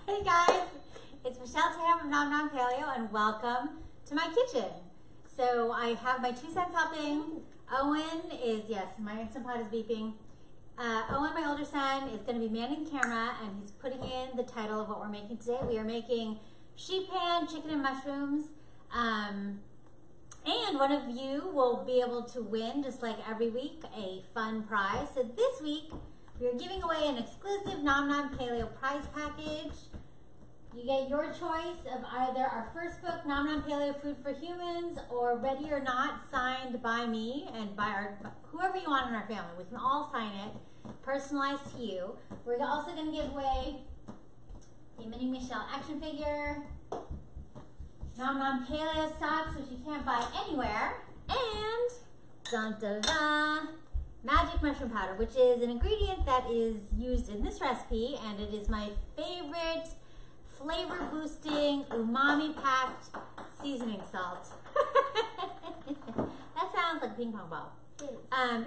Hey guys, it's Michelle from Nom Nom Paleo and welcome to my kitchen. So I have my 2 cents helping. Owen is, yes, my Instant Pot is beeping. Owen, my older son, is going to be manning the camera and he's putting in the title of what we're making today. We are making sheet pan, chicken and mushrooms. And one of you will be able to win, just like every week, a fun prize. So this week, we are giving away an exclusive Nom Nom Paleo prize package. You get your choice of either our first book, Nom Nom Paleo Food for Humans, or Ready or Not, signed by me and by whoever you want in our family. We can all sign it, personalized to you. We're also going to give away a Mini Michelle action figure, Nom Nom Paleo socks, which you can't buy anywhere, and dun dun dun, magic mushroom powder, which is an ingredient that is used in this recipe, and it is my favorite flavor boosting, umami packed seasoning salt. That sounds like a ping pong ball.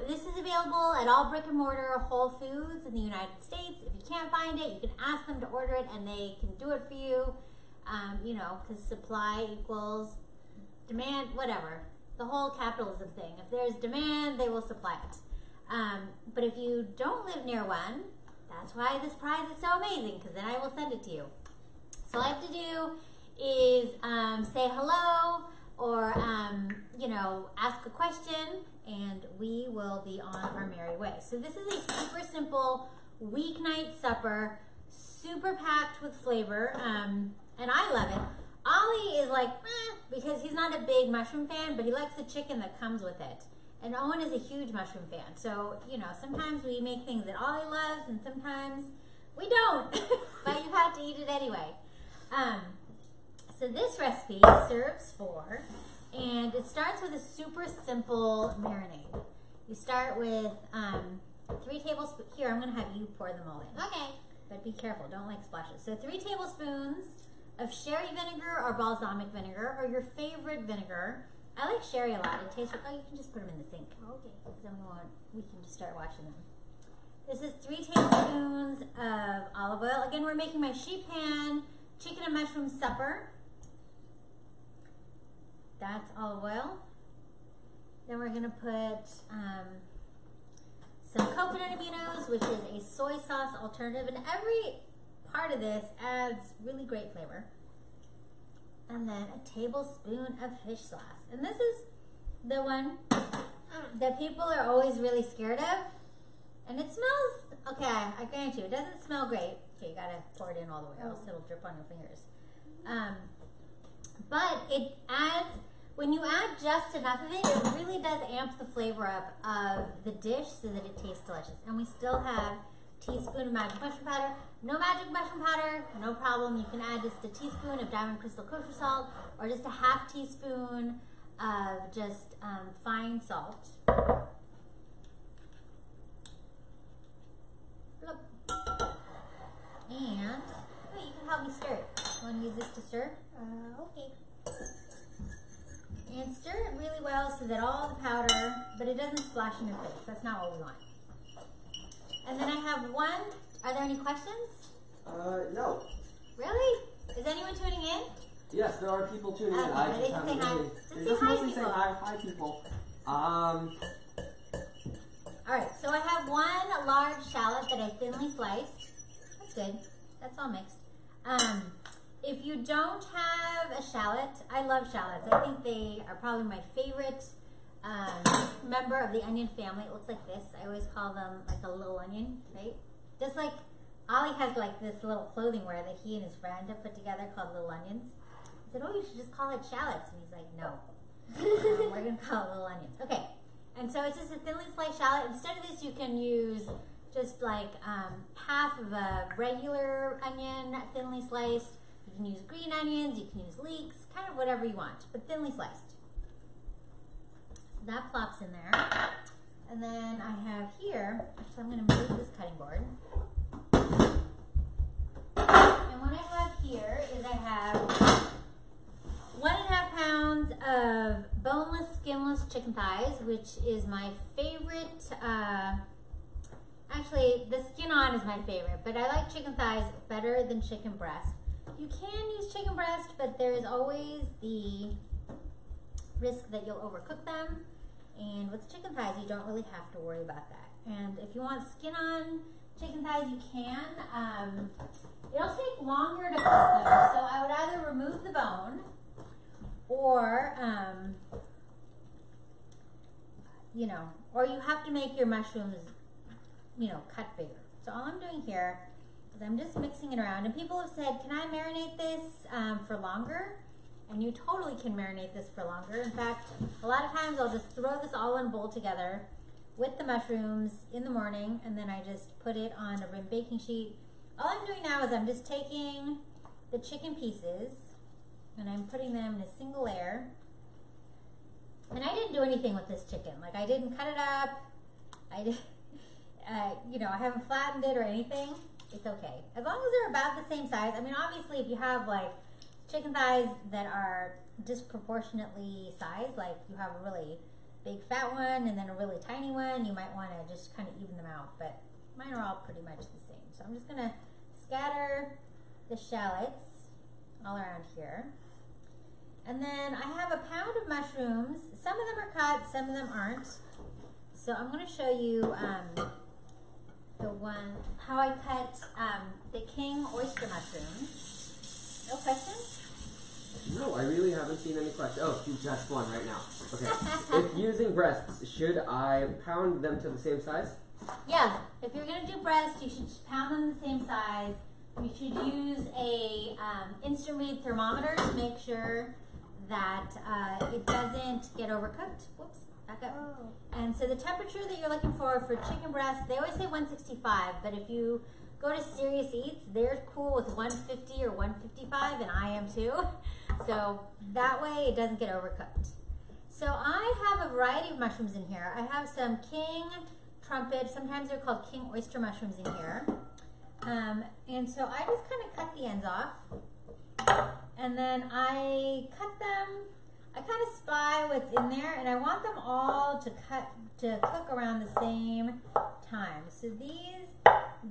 This is available at all brick and mortar Whole Foods in the United States. If you can't find it, you can ask them to order it and they can do it for you. You know, because supply equals demand, whatever. The whole capitalism thing. If there's demand, they will supply it. But if you don't live near one, that's why this prize is so amazing, because then I will send it to you. So all I have to do is say hello or, you know, ask a question, and we will be on our merry way. So this is a super simple weeknight supper, super packed with flavor, and I love it. Ollie is like, because he's not a big mushroom fan, but he likes the chicken that comes with it. And Owen is a huge mushroom fan. So, you know, sometimes we make things that Ollie loves, and sometimes we don't, but you have to eat it anyway. So this recipe serves for, and it starts with a super simple marinade. You start with 3 tablespoons. Here, I'm going to have you pour them all in. Okay. But be careful, don't like splashes. So 3 tablespoons of sherry vinegar or balsamic vinegar, or your favorite vinegar. I like sherry a lot. It tastes, oh, you can just put them in the sink. Okay. Because then we can just start washing them. This is 3 tablespoons of olive oil. Again, we're making my sheet pan chicken and mushroom supper. That's olive oil. Then we're going to put some coconut aminos, which is a soy sauce alternative. And every part of this adds really great flavor. And then a tablespoon of fish sauce. And this is the one that people are always really scared of. And it smells, okay, I grant you, it doesn't smell great. Okay, you gotta pour it in all the way, or else it'll drip on your fingers. But it adds, when you add just enough of it, it really does amp the flavor up of the dish so that it tastes delicious. And we still have a teaspoon of magic mushroom powder. No magic mushroom powder, no problem. You can add just a teaspoon of diamond crystal kosher salt, or just a half teaspoon of just fine salt. And oh, you can help me stir it. You want to use this to stir? Okay. And stir it really well so that all the powder, but it doesn't splash in your face. That's not what we want. And then I have one. Are there any questions? No. Really? Is anyone tuning in? Yes, there are people tuning in. Okay, they can say hi. Just say hi, people. Hi, people. All right, so I have 1 large shallot that I thinly sliced. That's good. That's all mixed. If you don't have a shallot, I love shallots. I think they are probably my favorite member of the onion family. It looks like this. I always call them like a little onion, right? Just like Ollie has like this little clothing wear that he and his friend have put together called little onions. I said, oh, you should just call it shallots. And he's like, no. We're going to call it little onions. Okay. And so it's just a thinly sliced shallot. Instead of this, you can use just like half of a regular onion, thinly sliced. You can use green onions, you can use leeks, kind of whatever you want, but thinly sliced. So that plops in there. And then I have here, actually I'm going to move this cutting board. And what I have here is I have 1.5 pounds of boneless, skinless chicken thighs, which is my favorite Actually, the skin on is my favorite, but I like chicken thighs better than chicken breast. You can use chicken breast, but there's always the risk that you'll overcook them. And with chicken thighs, you don't really have to worry about that. And if you want skin on chicken thighs, you can. It'll take longer to cook them, so I would either remove the bone or, you know, or you have to make your mushrooms, you know, cut bigger. So all I'm doing here is I'm just mixing it around. And people have said, can I marinate this for longer? And you totally can marinate this for longer. In fact, a lot of times I'll just throw this all in a bowl together with the mushrooms in the morning, and then I just put it on a rim baking sheet. All I'm doing now is I'm just taking the chicken pieces and I'm putting them in a single layer. And I didn't do anything with this chicken. Like, I didn't cut it up. I did, you know, I haven't flattened it or anything. It's okay. As long as they're about the same size. I mean, obviously, if you have like chicken thighs that are disproportionately sized, like you have a really big fat one and then a really tiny one, you might want to just kind of even them out. But mine are all pretty much the same. So I'm just going to scatter the shallots all around here. And then I have a pound of mushrooms. Some of them are cut, some of them aren't. So I'm going to show you how I cut the king oyster mushrooms. No questions? No, I really haven't seen any questions. Oh, just one right now. Okay. If using breasts, should I pound them to the same size? Yeah, if you're going to do breast, you should pound them the same size. You should use a instant read thermometer to make sure that it doesn't get overcooked. Whoops, back up. Oh. And so the temperature that you're looking for chicken breast, they always say 165, but if you go to Serious Eats, they're cool with 150 or 155, and I am too. So that way it doesn't get overcooked. So I have a variety of mushrooms in here. I have some king trumpet, sometimes they're called king oyster mushrooms in here. And so I just kind of cut the ends off. And then I cut them, I kind of spy what's in there, and I want them all to cook around the same time. So these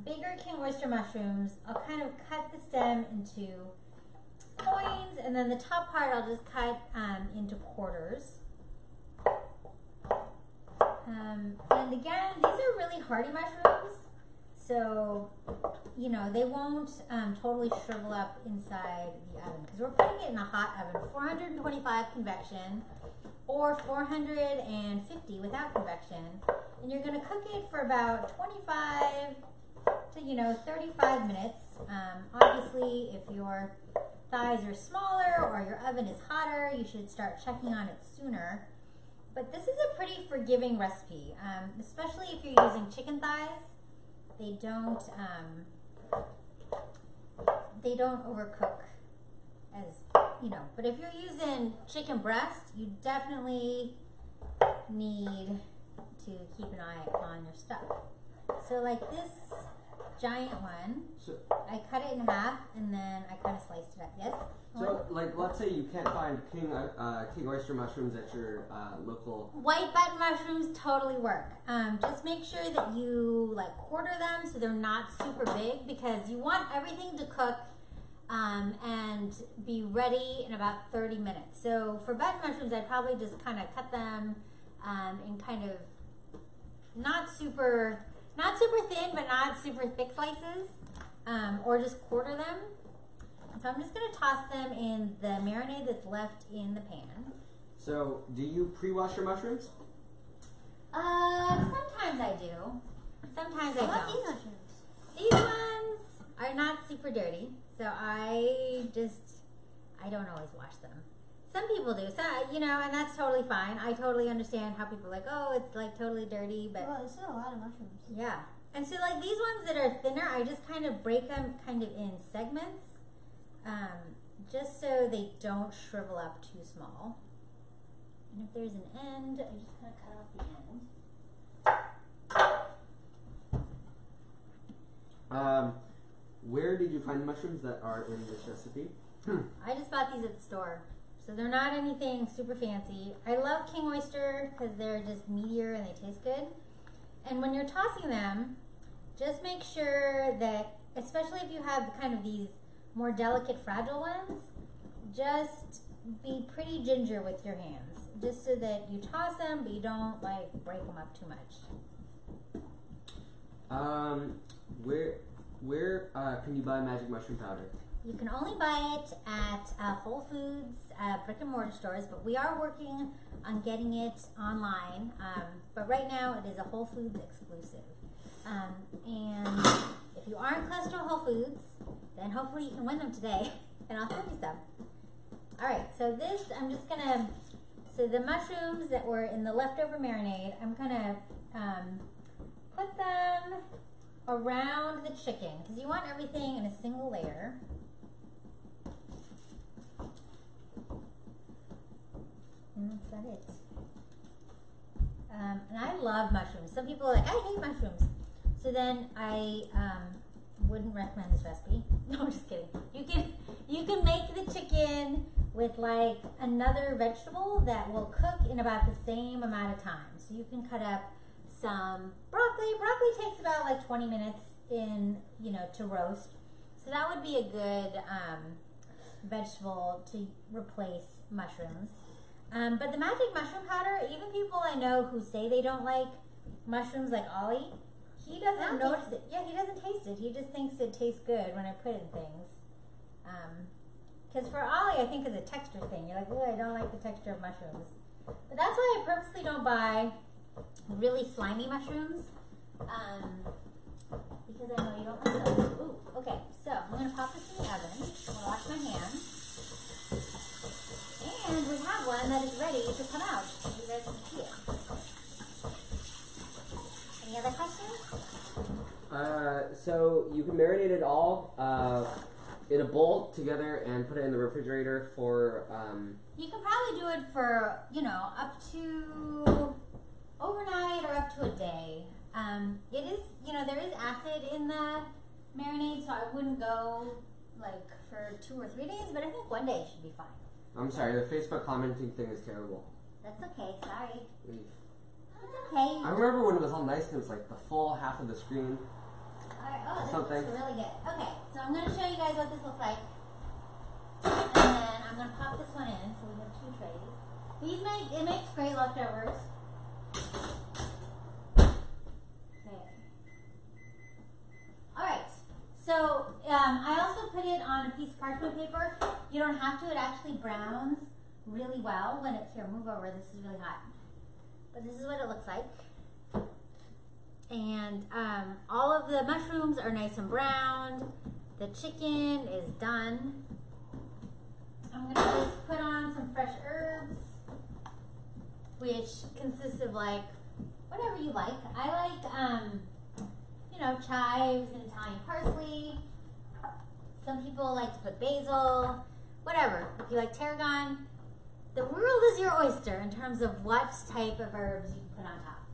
bigger king oyster mushrooms, I'll kind of cut the stem into coins, and then the top part I'll just cut into quarters. And again, these are really hardy mushrooms, so you know they won't totally shrivel up inside the oven because we're putting it in a hot oven, 425 convection or 450 without convection, and you're going to cook it for about 25 to 35 minutes. Obviously, if your thighs are smaller or your oven is hotter, you should start checking on it sooner. But this is a pretty forgiving recipe, especially if you're using chicken thighs. They don't overcook, as you know. But if you're using chicken breast, you definitely need to keep an eye on your stuff. So like this giant one, I cut it in half and then I kind of sliced it up. Yes? So, like, let's say you can't find king oyster mushrooms at your local... White button mushrooms totally work. Just make sure that you, like, quarter them so they're not super big because you want everything to cook and be ready in about 30 minutes. So, for button mushrooms, I'd probably just kind of cut them in kind of not super thin, but not super thick slices, or just quarter them. So I'm just going to toss them in the marinade that's left in the pan. So, do you pre-wash your mushrooms? Sometimes I do. Sometimes I don't. These mushrooms? These ones are not super dirty, so I don't always wash them. Some people do, so, and that's totally fine. I totally understand how people are like, oh, it's like totally dirty, but... Well, this is a lot of mushrooms. Yeah. And so like these ones that are thinner, I just kind of break them kind of in segments, just so they don't shrivel up too small. And if there's an end, I'm just going to cut off the end. Where did you find mushrooms that are in this recipe? I just bought these at the store. So they're not anything super fancy. I love king oyster because they're just meatier and they taste good. And when you're tossing them, just make sure that, especially if you have kind of these more delicate, fragile ones, just be pretty ginger with your hands, just so that you toss them, but you don't like break them up too much. Where can you buy magic mushroom powder? You can only buy it at Whole Foods, brick and mortar stores, but we are working on getting it online. But right now it is a Whole Foods exclusive. And if you aren't close to a Whole Foods, then hopefully you can win them today, and I'll send you some. All right, so this, I'm just gonna, so the mushrooms that were in the leftover marinade, I'm gonna put them around the chicken, because you want everything in a single layer. And that's about it. And I love mushrooms. Some people are like, I hate mushrooms. So then I wouldn't recommend this recipe. No, I'm just kidding. You can make the chicken with like another vegetable that will cook in about the same amount of time. So you can cut up some broccoli. Broccoli takes about like 20 minutes to roast. So that would be a good vegetable to replace mushrooms. But the magic mushroom powder, even people I know who say they don't like mushrooms, like Ollie, he doesn't notice it. Yeah, he doesn't taste it. He just thinks it tastes good when I put it in things. Because for Ollie, I think it's a texture thing. You're like, oh, I don't like the texture of mushrooms. But that's why I purposely don't buy really slimy mushrooms. Because I know you don't like those. Ooh, okay, so I'm going to pop this in the oven. I'm going to wash my hands. And we have one that is ready to come out. You guys can see it. Any other questions? So you can marinate it all in a bowl together and put it in the refrigerator for. You can probably do it for up to overnight or up to a day. It is there is acid in the marinade, so I wouldn't go like for 2 or 3 days, but I think 1 day should be fine. I'm sorry, the Facebook commenting thing is terrible. That's okay, sorry. It's okay. I remember when it was all nice and it was like the full half of the screen. Alright, oh, this Something. looks really good. Okay, so I'm going to show you guys what this looks like. And then I'm going to pop this one in, so we have 2 trays. It makes great leftovers. Okay. Alright, so I also put it on a piece of parchment paper. You don't have to, it actually browns really well when it's, here, move over, this is really hot. But this is what it looks like. And all of the mushrooms are nice and browned. The chicken is done. I'm gonna just put on some fresh herbs, which consists of like, whatever you like. I like, chives and Italian parsley. Some people like to put basil. Whatever. If you like tarragon, the world is your oyster in terms of what type of herbs you can put on top.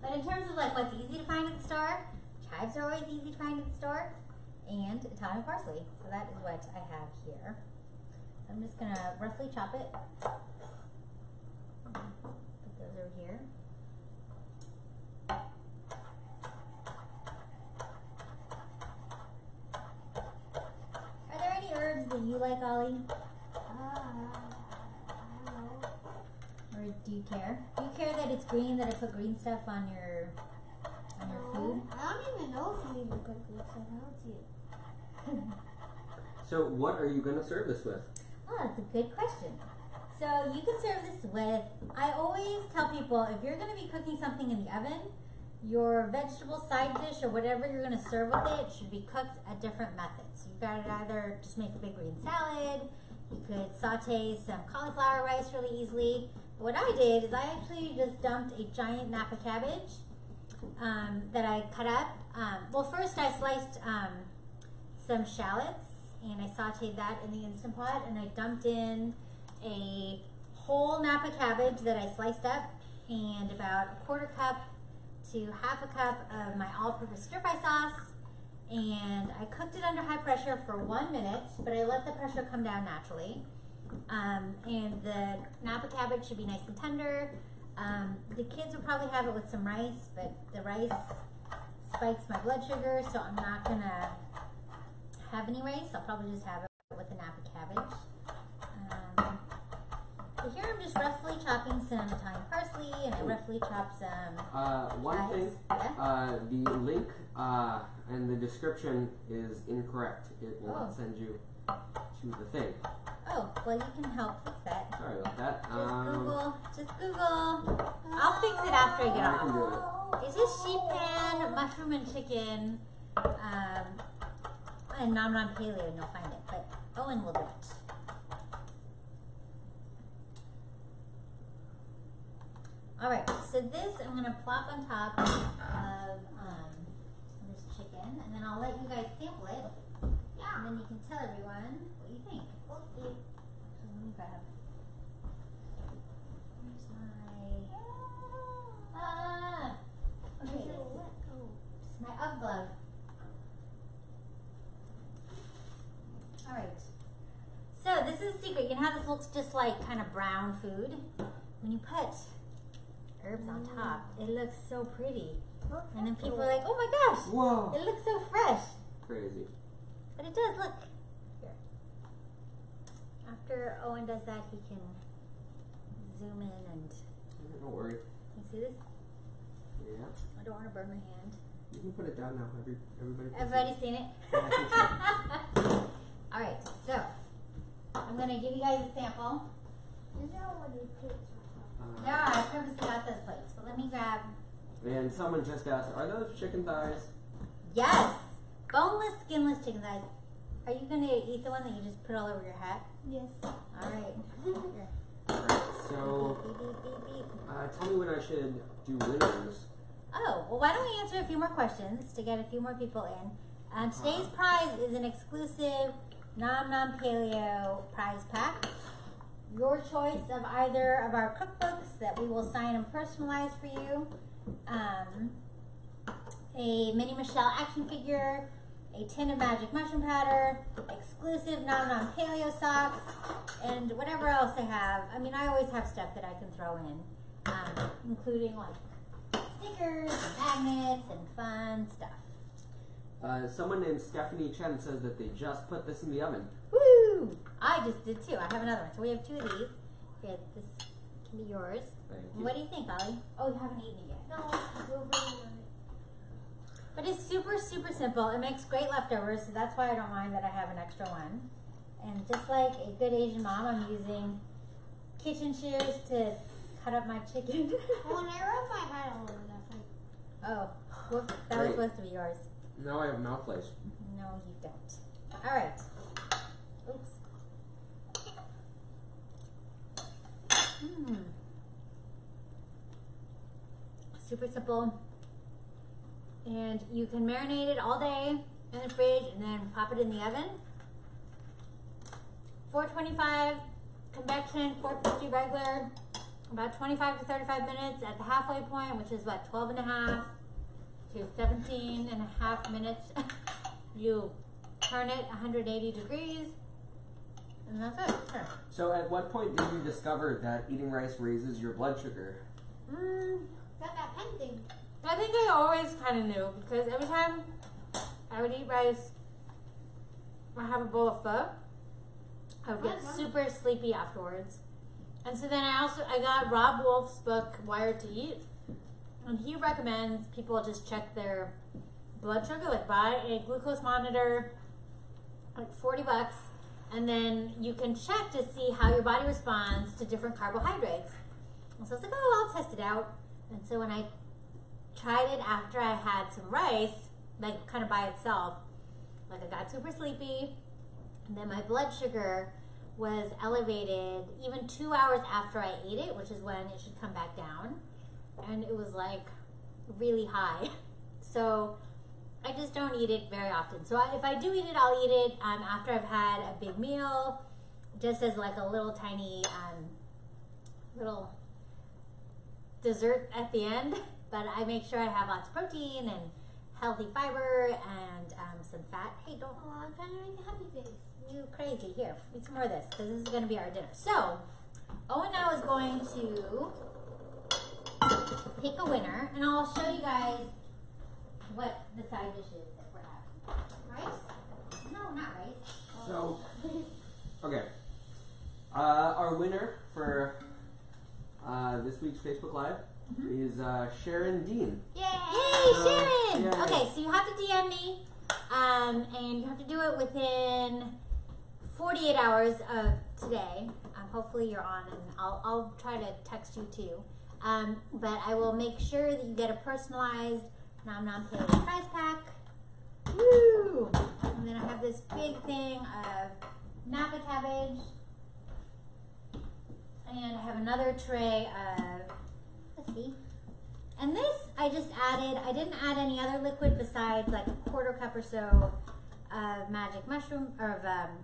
But in terms of like what's easy to find at the store, chives are always easy to find at the store, and Italian parsley. So that is what I have here. I'm just gonna roughly chop it. Put those over here. Are there any herbs that you like, Ollie? Or do you care? Do you care that it's green, that I put green stuff on your food? I don't even know if you even put green stuff. I don't see it. So what are you going to serve this with? Oh, that's a good question. So you can serve this with, I always tell people, if you're going to be cooking something in the oven, your vegetable side dish or whatever you're going to serve with it should be cooked at different methods. You've got to either just make a big green salad, you could saute some cauliflower rice really easily. What I did is I actually just dumped a giant Napa cabbage that I cut up. Well, first I sliced some shallots and I sauteed that in the Instant Pot, and I dumped in a whole Napa cabbage that I sliced up and about a 1/4 cup to 1/2 cup of my all-purpose stir-fry sauce, and I cooked it under high pressure for 1 minute, but I let the pressure come down naturally. And the Napa cabbage should be nice and tender. The kids will probably have it with some rice, but the rice spikes my blood sugar, so I'm not gonna have any rice. I'll probably just have it with a napa cabbage. So here I'm just roughly chopping some Italian parsley, and I roughly chop some one chives. thing, Yeah? the link and the description is incorrect. It will not send you to the thing. Oh, well, you can help fix that. Sorry about that. Just Google. I'll fix it after I get I can do off. it. It's just sheep pan, mushroom and chicken, and Nom Nom Paleo, and you'll find it. But Owen will do it. Alright, so this I'm going to plop on top of this chicken, and then I'll let you guys sample it, and then you can tell everyone what you think. Okay. So let me grab. Where's my... okay, this is my UGG glove. Alright. So this is a secret. You know how this looks just like kind of brown food? When you put herbs on top, it looks so pretty. And then people are like, oh my gosh, Whoa! it looks so fresh. Crazy. But it does, look. Here. After Owen does that, he can zoom in and... Don't worry. You see this? Yeah. I don't want to burn my hand. You can put it down now. Everybody. Everybody's seen it? Yeah, I think so. Alright, so I'm going to give you guys a sample. No, I purposely got those plates, but let me grab... And someone just asked, are those chicken thighs? Yes! Boneless, skinless chicken thighs. Are you going to eat the one that you just put all over your hat? Yes. Alright. Here. Alright, so Beep, beep, beep, beep. tell me when I should do winners. Oh, well, why don't we answer a few more questions to get a few more people in. Today's prize is an exclusive Nom Nom Paleo prize pack. Your choice of either of our cookbooks that we will sign and personalize for you. A mini Michelle action figure, a tin of magic mushroom powder, exclusive Nom Nom Paleo socks, and whatever else I have. I mean, I always have stuff that I can throw in, including like stickers, and magnets, and fun stuff. Someone named Stephanie Chen says that they just put this in the oven. Woo! I just did too. I have another one. So we have two of these. Good. This can be yours. Thank you. What do you think, Ollie? Oh, you haven't eaten it yet. No, we'll bring it on it. But it's super, super simple. It makes great leftovers, so that's why I don't mind that I have an extra one. And just like a good Asian mom, I'm using kitchen shears to cut up my chicken. Well, I wrote my hat all over that thing. Oh, whoops. That was supposed to be yours. Now I have mouth lice. No, you don't. All right. Oops. Super simple. And you can marinate it all day in the fridge and then pop it in the oven. 425 convection, 450 regular. About 25 to 35 minutes at the halfway point, which is what, 12 and a half to 17 and a half minutes. You turn it 180 degrees, and that's it. Sure. So at what point did you discover that eating rice raises your blood sugar? Got that pen thing. I think I always kind of knew, because every time I would eat rice or have a bowl of pho, I would get super sleepy afterwards. And so then I got Rob Wolf's book, Wired to Eat, and he recommends people just check their blood sugar, like buy a glucose monitor, like $40, and then you can check to see how your body responds to different carbohydrates. And so I was like, oh, I'll test it out. And so when I tried it after I had some rice, like kind of by itself, like I got super sleepy, and then my blood sugar was elevated even 2 hours after I ate it, which is when it should come back down, and it was like really high. So I just don't eat it very often. So if I do eat it, I'll eat it after I've had a big meal, just as like a little tiny little dessert at the end. But I make sure I have lots of protein and healthy fiber and some fat. Hey, don't. Oh, I'm trying to make a happy face. You crazy. Here, eat some more of this, because this is going to be our dinner. So, Owen now is going to pick a winner, and I'll show you guys what the side dish is that we're having. Rice? No, not rice. So, okay. Our winner for this week's Facebook Live is Sharon Dean. Yay! Sharon! Yay. Okay, so you have to DM me, and you have to do it within 48 hours of today. Hopefully you're on, and I'll try to text you too. But I will make sure that you get a personalized Nom Nom Paleo prize pack. Woo! And then I have this big thing of Napa cabbage. And I have another tray of, let's see. And this I just added, I didn't add any other liquid besides like a quarter cup or so of magic mushroom, or of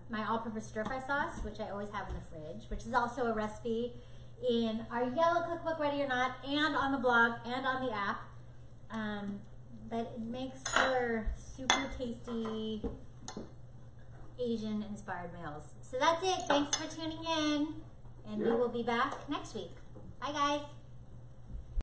my all-purpose stir-fry sauce, which I always have in the fridge, which is also a recipe in our yellow cookbook, Ready or Not, and on the blog, and on the app. But it makes for super tasty Asian-inspired meals. So that's it. Thanks for tuning in, and we will be back next week. Bye, guys.